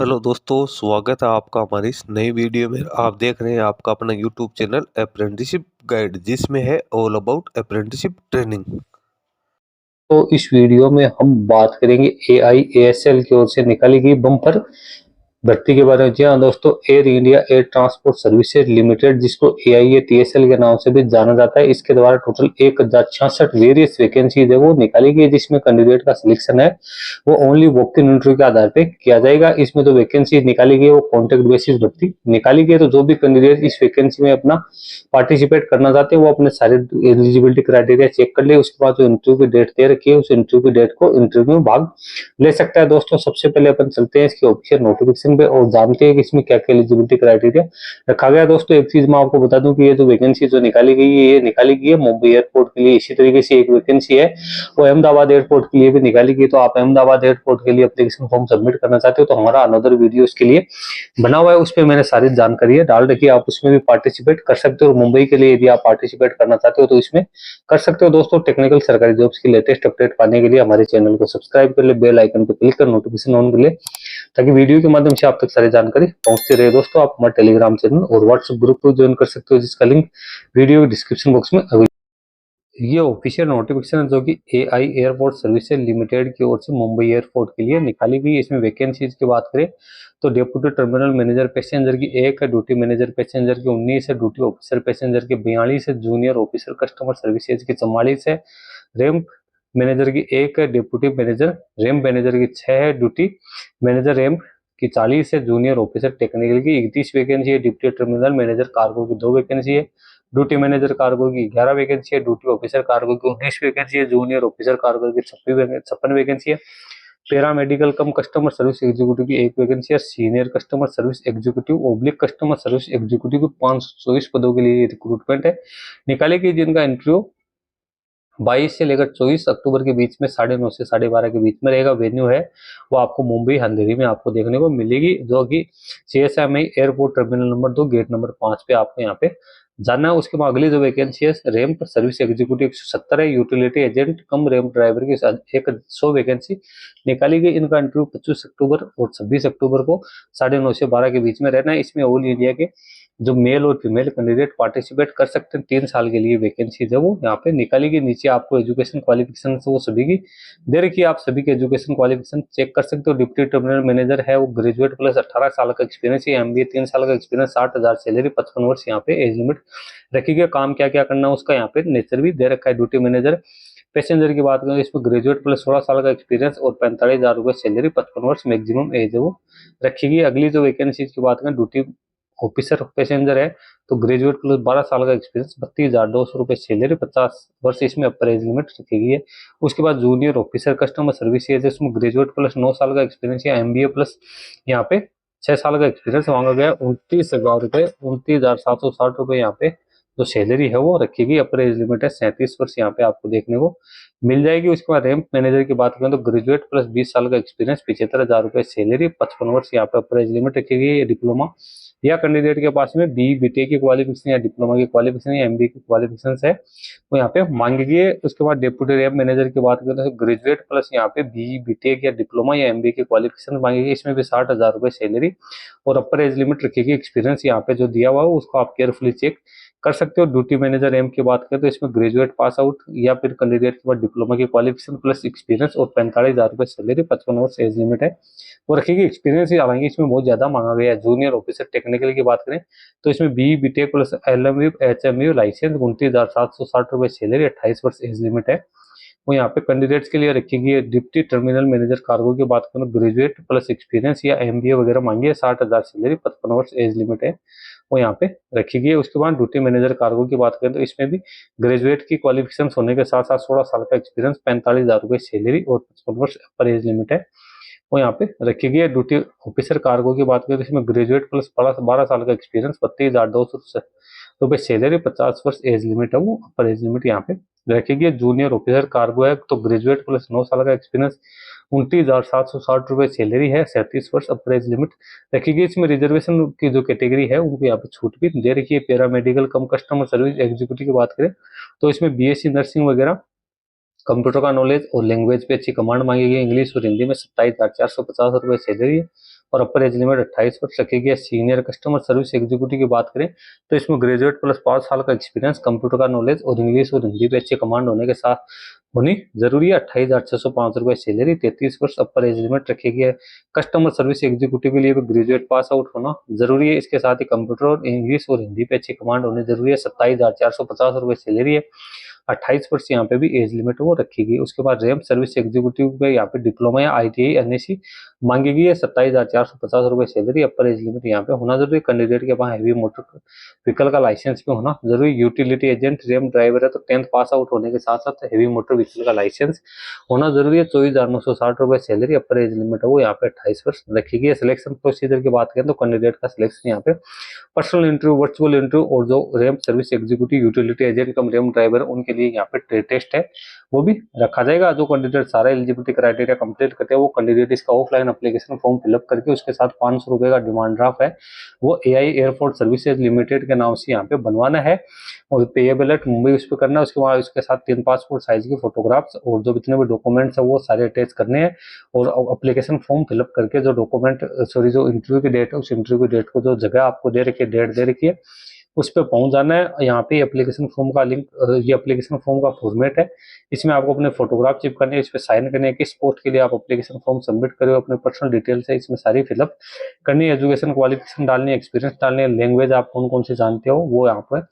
Hello दोस्तों, स्वागत है आपका हमारी इस नई वीडियो में। आप देख रहे हैं आपका अपना यूट्यूब चैनल अप्रेंटिसशिप गाइड, जिसमें है ऑल अबाउट अप्रेंटिसशिप ट्रेनिंग। तो इस वीडियो में हम बात करेंगे AIASL की ओर से निकाली गई बम्पर भर्ती के बारे में। जी हाँ दोस्तों, air India air transport services limited, जिसको AIATSL के नाम से भी जाना जाता है, इसके द्वारा टोटल 1066 वेरियस वैकेंसीज है वो निकाली गई, जिसमें कैंडिडेट का सिलेक्शन है वो ओनली वॉक इन इंटरव्यू के आधार पे किया जाएगा। इसमें जो वैकेंसी निकाली गई है वो कॉन्ट्रैक्ट बेसिस भर्ती निकाली गई है। तो जो भी कैंडिडेट इस वैकेंसी में अपना पार्टिसिपेट करना चाहते हैं वो अपने सारे एलिजिबिलिटी क्राइटेरिया चेक कर ले। उसके बाद जो इंटरव्यू की डेट दे रखी है उस इंटरव्यू की डेट को इंटरव्यू में भाग ले सकता है। दोस्तों सबसे पहले अपन चलते हैं इसकी ऑफिशियल नोटिफिकेशन पे और जानते हैं कि इसमें क्या क्या एलिजिबिलिटी क्राइटेरिया रखा गया। दोस्तों एक चीज मैं आपको बता दूं कि ये जो वैकेंसी जो निकाली गई है ये निकाली गई है मुंबई एयरपोर्ट के लिए। इसी तरीके से एक वैकेंसी है वो अहमदाबाद एयरपोर्ट के लिए भी निकाली गई। तो आप अहमदाबाद एयरपोर्ट के लिए एप्लीकेशन फॉर्म सबमिट करना चाहते हो तो हमारा अनदर वीडियो इसके लिए बना हुआ है, उस पर मैंने सारी जानकारी डाल रखी है, आप उसमें भी पार्टिसिपेट कर सकते हो। मुंबई के लिए यदि आप पार्टिसिपेट करना चाहते हो तो इसमें कर सकते हो। दोस्तों टेक्निकल सरकारी जॉब्स की लेटेस्ट अपडेट पाने के लिए हमारे चैनल को सब्सक्राइब कर ले, बेल आइकन पर क्लिक कर नोटिफिकेशन ऑन कर ले, ताकि वीडियो के माध्यम से आप तक सारी जानकारी पहुंचती रहे। दोस्तों आप हमारे टेलीग्राम चैनल और व्हाट्सएप ग्रुप को ज्वाइन कर सकते हो, जिसका लिंक वीडियो डिस्क्रिप्शन बॉक्स में अवेलेबल। ये ऑफिशियल नोटिफिकेशन है जो कि AI एयरपोर्ट सर्विसेज लिमिटेड की ओर से मुंबई एयरपोर्ट के लिए निकाली गई। इसमें वैकेंसीज की बात करें तो डेप्यूटी टर्मिनल मैनेजर पैसेंजर की 1 है, ड्यूटी मैनेजर पैसेंजर की 19 है, ड्यूटी ऑफिसर पैसेंजर की 42 है, जूनियर ऑफिसर कस्टमर सर्विसेज की 44 है, रैंप मैनेजर की 1 है, डिप्टी मैनेजर रैंप मैनेजर की 6 है, ड्यूटी मैनेजर रैंप की 40 है, जूनियर ऑफिसर टेक्निकल की 31 वैकेंसी है, डिप्टी टर्मिनल मैनेजर कार्गो की 2 वैकेंसी है, ड्यूटी मैनेजर कार्गो की 11 वैकेंसी है, ड्यूटी ऑफिसर कार्गो की 19 वैकेंसी है, जूनियर ऑफिसर कार्गो की 56 वैकेंसी है, पैरा मेडिकल कम कस्टमर सर्विस एग्जीक्यूटिव की 1 वैकेंसी है, senior customer service executive oblique customer service executive की 524 पदों के लिए रिक्रूटमेंट है निकाली गई, जिनका इंटरव्यू 22 से लेकर 24 अक्टूबर के बीच में 9:30 से 12:30 के बीच में रहेगा। वेन्यू है वो आपको मुंबई अंधेरी में आपको देखने को मिलेगी, जो कि CSMI airport terminal number 2 gate number 5 पे आपको यहाँ पे जाना है। उसके बाद अगली जो वैकेंसी है रैंप सर्विस एग्जीक्यूटिव 170 है, यूटिलिटी एजेंट कम रैंप ड्राइवर की 100 वैकेंसी निकाली गई। इनका इंटरव्यू 25 अक्टूबर और 26 अक्टूबर को 9:30 से 12 के बीच में रहना है। इसमें ऑल इंडिया के जो मेल और फीमेल कैंडिडेट पार्टिसिपेट कर सकते हैं। 3 साल के लिए वैकेंसी है वो यहाँ पे निकाली गई। नीचे आपको एजुकेशन क्वालिफिकेशन वो सभी की दे रखी है, आप सभी के एजुकेशन क्वालिफिकेशन चेक कर सकते हो। डिप्टी टर्मिनल मैनेजर है वो ग्रेजुएट प्लस 18 साल का एक्सपीरियंस है, MBA 3 साल का एक्सपीरियंस, 60,000 सैलरी, 55 वर्ष यहाँ पे एज लिमिट रखी गई। काम क्या क्या करना है उसका यहाँ पे नेचर भी दे रखा है। ड्यूटी मैनेजर पैसेंजर की बात करें इसमें ग्रेजुएट प्लस 16 साल का एक्सपीरियंस और 45,000 रुपए सैलरी, 55 वर्ष मैक्सिमम एज है वो रखी गई। अगली जो वैकेंसी की बात करें ड्यूटी ऑफिसर पैसेंजर है तो ग्रेजुएट प्लस 12 साल का एक्सपीरियंस, 32,200 रुपए सैलरी, 50 वर्ष इसमें अपर एज लिमिट रखी गई है। उसके बाद जूनियर ऑफिसर कस्टमर सर्विस है इसमें ग्रेजुएट प्लस 9 साल का एक्सपीरियंस या MBA प्लस यहाँ पे 6 साल का एक्सपीरियंस मांगा गया। 29,000 रुपए 29,760 रुपए यहाँ पे जो सैलरी है वो रखी गई। अपर एज लिमिट है 37 वर्ष यहाँ पे आपको देखने को मिल जाएगी। उसके बाद रैंप मैनेजर की बात करें तो ग्रेजुएट प्लस 20 साल का एक्सपीरियंस, 75,000 रुपए सैलरी, 55 वर्ष यहाँ पे अपर एज लिमिट रखी गई। डिप्लोमा या कैंडिडेट के पास में BTech की क्वालिफिकेशन या डिप्लोमा की क्वालिफिकेशन या MBA की क्वालिफिकेशन है वो यहाँ पे मांगी गई है। उसके बाद डेप्यूटी रैंप मैनेजर की बात करें तो ग्रेजुएट प्लस यहाँ पे BTech या डिप्लोमा या MBA की क्वालिफिकेशन मांगी गई। इसमें भी 60,000 रुपए सैलरी और अपर एज लिमिट रखी गई। एक्सपीरियंस यहाँ पे जो दिया हुआ है उसको आप केयरफुली चेक कर सकते हो। ड्यूटी मैनेजर एम की बात करें तो इसमें ग्रेजुएट पास आउट या फिर कैंडिडेट के बाद डिप्लोमा की क्वालिफिकेशन प्लस एक्सपीरियंस और 45,000 रुपए सैलरी, 55 वर्ष एज लिमिट है वो रखेगी। एक्सपीरियंस ही हालांकि इसमें बहुत ज्यादा मांगा गया है। जूनियर ऑफिसर टेक्निकल की बात करें तो इसमें BTech plus LMU HMU licence, 29,760 रुपए सैलरी, 28 वर्ष एज लिमिट है वो यहाँ पे कैंडिडेट्स के लिए रखी गई है। डिप्टी टर्मिनल मैनेजर कार्गो की बात करें ग्रेजुएट प्लस एक्सपीरियंस या MBA वगैरह मांगी है, 60,000 सैलरी, 55 वर्ष एज लिमिट है वो यहाँ पे रखी गई है। उसके बाद ड्यूटी मैनेजर कार्गो की बात करें तो इसमें भी ग्रेजुएट की क्वालिफिकेशन होने के साथ साथ 16 साल का एक्सपीरियंस, 45,000 रुपए सैलरी और 55 वर्ष पर एज लिमिट है वो यहाँ पे रखी गई है। ड्यूटी ऑफिसर कार्गो की बात करें तो इसमें ग्रेजुएट प्लस 12 साल का एक्सपीरियंस, 32,200 रुपए सैलरी, 50 वर्ष एज लिमिट है वो अपर एज लिमिट यहाँ पे रखी गई है। जूनियर ऑफिसर कार्गो है तो ग्रेजुएट प्लस 9 साल का एक्सपीरियंस, 29,760 रुपए सैलरी है, 37 वर्ष अपर एज लिमिट रखी गई। इसमें रिजर्वेशन की जो कैटेगरी है उनको यहाँ पे छूट भी दे रखी है। पैरा मेडिकल कम कस्टमर सर्विस एग्जीक्यूटिव की बात करें तो इसमें BSc नर्सिंग वगैरह, कंप्यूटर का नॉलेज और लैंग्वेज पे अच्छी कमांड मांगी गई। इंग्लिश और हिंदी में 27,450 रुपए सैलरी है और अपर एज लिमिट 28 वर्ष रखी गई है। सीनियर कस्टमर सर्विस एग्जीक्यूटिव की बात करें तो इसमें ग्रेजुएट प्लस 5 साल का एक्सपीरियंस, कंप्यूटर का नॉलेज और इंग्लिश और हिंदी पे अच्छे कमांड होने के साथ होनी जरूरी है। 28,605 रुपए सैलरी, 33 वर्ष अपर एज लिमिट रखी गई है। कस्टमर सर्विस एग्जीक्यूटिव के लिए भी ग्रेजुएट पास आउट होना जरूरी है। इसके साथ ही कंप्यूटर और इंग्लिश और हिंदी पे अच्छी कमांड होनी जरूरी है। 27,450 रुपए सैलरी है। 28 वर्ष यहाँ पे भी एज लिमिट वो रखी गई। उसके बाद रैम सर्विस एग्जीक्यूटिव पे यहाँ पे डिप्लोमा या ITI NSC मांगी गई है। 27,450 रुपए सैलरी, अपर एज लिमिट यहाँ पे होना जरूरी है। कैंडिडेट के पास हैवी मोटर व्हीकल का लाइसेंस भी होना जरूरी। यूटिलिटी एजेंट रैम ड्राइवर है तो 10th पास आउट होने के साथ साथ हैवी मोटर व्हीकल का लाइसेंस होना जरूरी है। 24,960 रुपए सैलरी, अपर एज लिमिट है वो यहाँ पे 28 वर्ष रखी गई है। सिलेक्शन प्रोसीजर की बात करें तो कैंडिडेट का सिलेक्शन यहाँ पे पर्सनल इंटरव्यू, वर्चुअल इंटरव्यू और जो RAM service executive, utility agent कम रैम ड्राइवर उनके लिए यहाँ पे टेस्ट है वो भी रखा जाएगा। जो कैंडिडेट सारा एलिजिबिलिटी क्राइटेरिया कंप्लीट करते हैं वो कैंडिडेट इसका ऑफलाइन एप्लीकेशन फॉर्म फिलअप करके उसके साथ 500 रुपए का डिमांड ड्राफ्ट है वो AI एयरपोर्ट सर्विसेज लिमिटेड के नाम से यहाँ पे बनवाना है और पेएबल एट मुंबई उस पर करना है। उसके बाद उसके साथ 3 पासपोर्ट साइज की फोटोग्राफ्स और जो जितने भी डॉक्यूमेंट्स है वो सारे अटैच करने हैं और एप्लीकेशन फॉर्म फिलअप करके जो डॉक्यूमेंट जो इंटरव्यू की डेट है उस इंटरव्यू की डेट को जो जगह आपको दे रखी है, डेट दे रखी है, उस पर पहुंच जाना है। यहाँ पे एप्लीकेशन फॉर्म का लिंक, ये एप्लीकेशन फॉर्म का फॉर्मेट है, इसमें आपको अपने फोटोग्राफ चिपकाने, इस पे साइन करने है, किस पोस्ट के लिए आप एप्लीकेशन फॉर्म सबमिट करें, अपने पर्सनल डिटेल्स है इसमें सारी फिलअप करनी है। एजुकेशन क्वालिफिकेशन डालनी है, एक्सपीरियंस डालनी है, लैंग्वेज आप कौन कौन से जानते हो वो यहाँ पर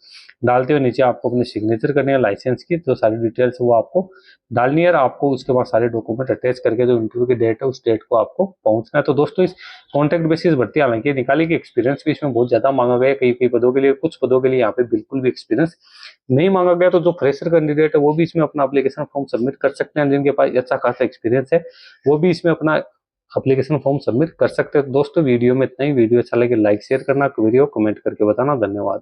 डालते हुए नीचे आपको अपने सिग्नेचर करनी है, लाइसेंस की जो सारी डिटेल्स वो आपको डालनी है और आपको उसके बाद सारे डॉक्यूमेंट अटैच करके जो इंटरव्यू की डेट है उस डेट को आपको पहुंचना है। तो दोस्तों इस कॉन्ट्रैक्ट बेसिस भर्ती हालांकि निकाली की एक्सपीरियंस भी इसमें बहुत ज्यादा मांगा गया है। कई कई पदों के लिए, कुछ पदों के लिए यहाँ पे बिल्कुल भी एक्सपीरियंस नहीं मांगा गया। तो जो फ्रेशर कैंडिडेट है वो भी इसमें अपना एप्लीकेशन फॉर्म सबमिट कर सकते हैं। जिनके पास अच्छा खासा एक्सपीरियंस है वो भी इसमें अपना एप्लीकेशन फॉर्म सबमिट कर सकते हैं। दोस्तों वीडियो में इतना ही। वीडियो अच्छा लगे लाइक शेयर करना, वीडियो कमेंट करके बताना। धन्यवाद।